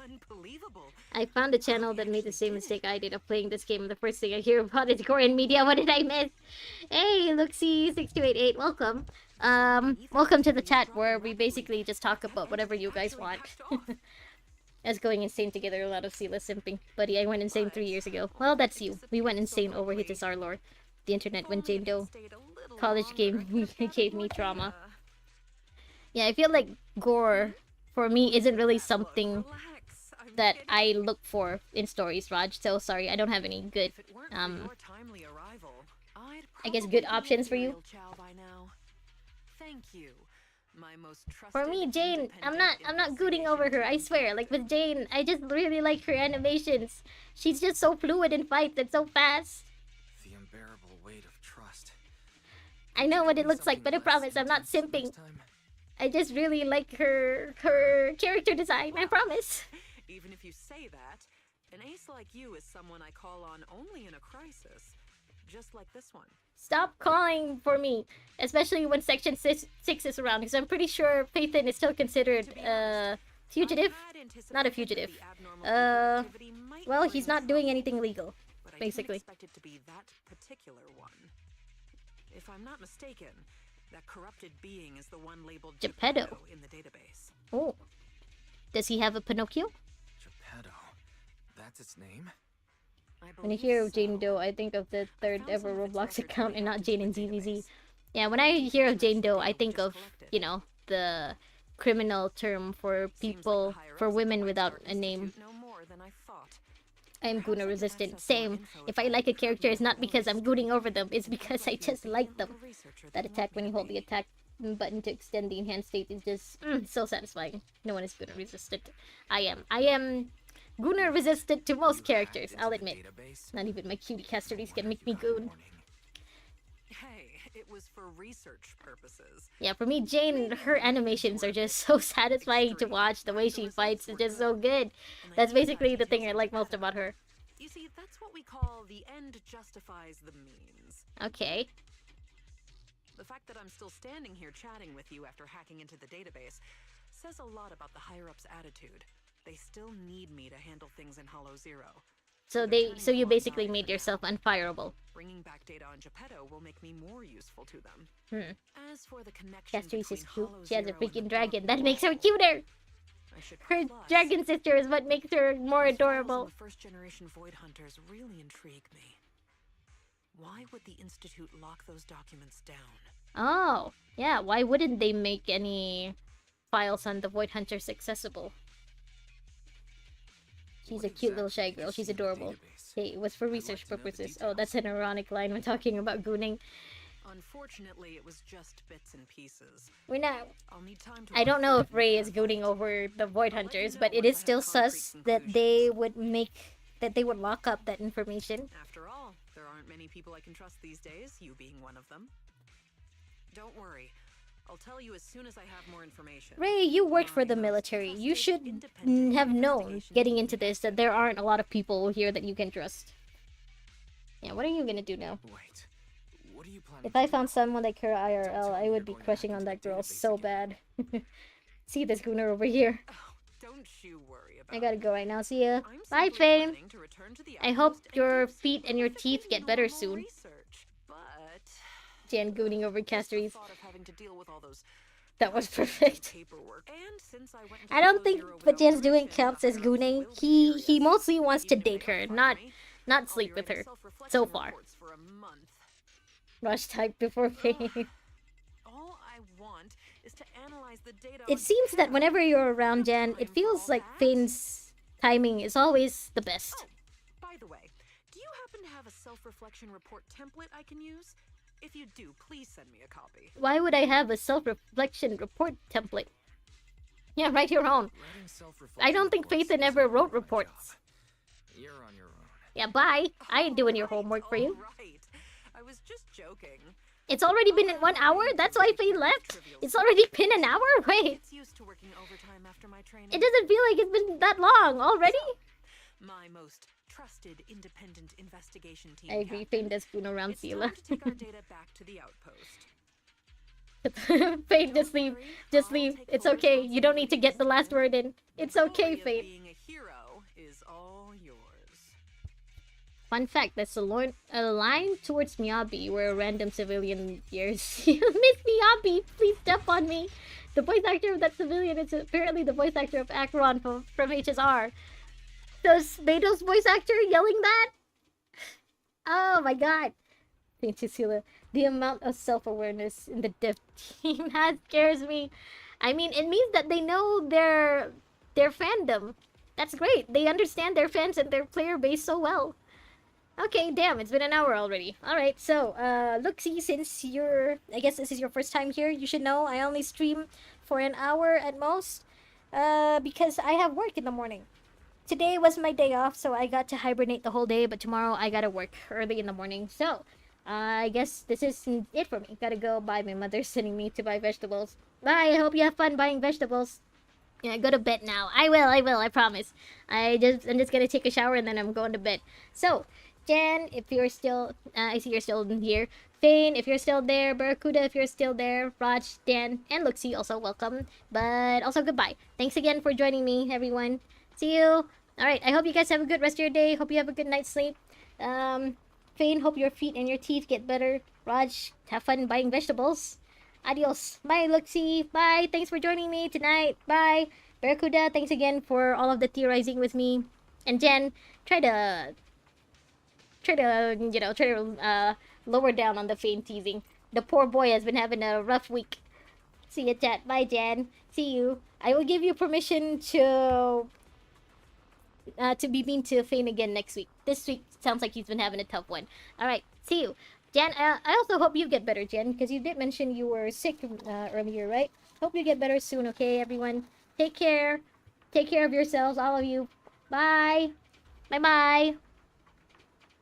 Unbelievable. I found a channel that made the same mistake I did of playing this game. The first thing I hear about is Korean media. What did I miss? Hey, Luxie6288, welcome. Welcome to the chat where we basically just talk about whatever you guys want. Us going insane together, a lot of Zenless simping. Buddy, I went insane 3 years ago. Well, that's you. We went insane over HSR lore. The internet went Jane Doe. College game gave me trauma. Yeah, I feel like gore, for me, isn't really something that I look for in stories, Raj. So sorry, I don't have any good, I guess good options for you. Thank you. My most For me, Jane, I'm not gooting over her, I swear. Like with Jane, I just really like her animations. She's just so fluid in fights and so fast. The unbearable weight of trust. I know what it looks like, but I promise I'm not simping. I just really like her character design, I promise. Even if you say that, an ace like you is someone I call on only in a crisis. Just like this one. Stop calling for me, especially when Section 6 is around, because I'm pretty sure Phaethon is still considered fugitive. Not a fugitive. Well, he's not doing anything legal, basically. Expect it to be that particular one. If I'm not mistaken, that corrupted being is the one labeled Geppetto in the database. Oh. Does he have a Pinocchio? Geppetto. That's its name? When I hear of Jane Doe, I think of the third ever Roblox account and not Jane and ZVZ. Yeah, when I hear of Jane Doe, I think of, you know, the criminal term for people, for women without a name. I am Guna resistant. Same. If I like a character, it's not because I'm gooning over them, it's because I just like them. That attack when you hold the attack button to extend the enhanced state is just so satisfying. No one is Guna resistant. I am Gooner resistant to most characters, I'll admit. Not even my cutie casteries can make me goon. Hey, it was for research purposes. Yeah, for me, Jane, her animations are just so satisfying to watch. The way she fights is just so good. That's basically the thing I like most about her. You see, that's what we call the end justifies the means. Okay. The fact that I'm still standing here chatting with you after hacking into the database says a lot about the higher-ups' attitude. They still need me to handle things in Hollow Zero. So you basically made yourself unfireable. Bringing back data on Geppetto will make me more useful to them. As for the connection Castries is between cute. Hollow She has a Zero and freaking the dragon. Dark That makes her Wall, cuter! I should Her plus, dragon sister is what makes her more those files on adorable. The first generation Void Hunters really intrigue me. Why would the Institute lock those documents down? Oh, yeah, why wouldn't they make any files on the Void Hunters accessible? She's a cute little shy girl. She's adorable. Hey, it was for research purposes. Oh, that's an ironic line when talking about gooning. Unfortunately, it was just bits and pieces. We're not... I'll need time to I don't know run if through Ray the is data gooning files. over the Void I'll let Hunters, you but know it once is I still have concrete sus that they would lock up that information. After all, there aren't many people I can trust these days, you being one of them. Don't worry. I'll tell you as soon as I have more information. Ray, you worked for My the most military. You trusted should independent have known, investigation getting team. into this, that there aren't a lot of people here that you can trust. Yeah, what are you gonna do now? Wait. What are you planning If I found someone like her IRL, I would be crushing on that girl so bad. See this gooner over here. Oh, don't you worry about I gotta go right now. See ya. I'm Bye, simply Fame. planning to return to the I hope outpost and your do feet and your significantly teeth get better normal soon. research, but Jan gooning over just the casteries. thought of having to deal with all those That was perfect. paperwork. And since I went into I don't Hollow think Zero what without Jan's doing permission, counts as the higher-ups gooning. will be He furious. mostly wants to Even if date they her, don't not fire me, not sleep I'll be with writing her. self-reflection So far. reports for a month. Rush type before paying. All I want is to analyze the data It on seems that Geppetto. whenever you're around No Jan, time it for feels all like that. Fane's timing is always the best. Oh, by the way, do you happen to have a self-reflection report template I can use? If you do, please send me a copy. Why would I have a self-reflection report template? Yeah, write your own. Writing self-reflection I don't think reports Phaethon isn't ever wrote my reports. job. You're on your own. Yeah, bye. I ain't doing your All right, homework for you. all right. I was just joking. It's already been 1 hour? That's why Faye left? It's already been an hour? Wait. It's used to working overtime after my training. It doesn't feel like it's been that long already. My most trusted independent investigation team. I agree, Faye does spoon around It's Sela. time to take our data back to the outpost. Faye, just leave. Just leave. It's okay. You don't need to get the last word in. It's okay, Glory of Faye. being a hero is all yours. Fun fact, that's a line towards Miyabi where a random civilian hears, "You miss Miyabi, please step on me." The voice actor of that civilian is apparently the voice actor of Acheron from HSR. Does Beto's voice actor yelling that? Oh my god. Thank you, Sila. The amount of self-awareness in the dev team that scares me. I mean, it means that they know their fandom. That's great. They understand their fans and their player base so well. Okay, damn, it's been an hour already. Alright, so, Luxie, since I guess this is your first time here, you should know I only stream for an hour at most, because I have work in the morning. Today was my day off, so I got to hibernate the whole day, but tomorrow I gotta work early in the morning, so, I guess this is it for me. Gotta go buy. My mother's sending me to buy vegetables. Bye, I hope you have fun buying vegetables. Yeah, go to bed now. I will, I promise. I'm just gonna take a shower and then I'm going to bed. So, Jen, if you're still, I see you're still here. Fane, if you're still there. Barracuda, if you're still there. Raj, Dan, and Luxie, also welcome. But also goodbye. Thanks again for joining me, everyone. See you. Alright, I hope you guys have a good rest of your day. Hope you have a good night's sleep. Fane, hope your feet and your teeth get better. Raj, have fun buying vegetables. Adios. Bye, Luxie. Bye. Thanks for joining me tonight. Bye. Barracuda, thanks again for all of the theorizing with me. And Jen, try to lower down on the Fane teasing. The poor boy has been having a rough week. See you, chat. Bye, Jen. See you. I will give you permission to be mean to Fane again next week. This week sounds like he's been having a tough one. Alright, see you. Jen, I also hope you get better, Jen, because you did mention you were sick earlier, right? Hope you get better soon, okay, everyone? Take care. Take care of yourselves, all of you. Bye. Bye-bye.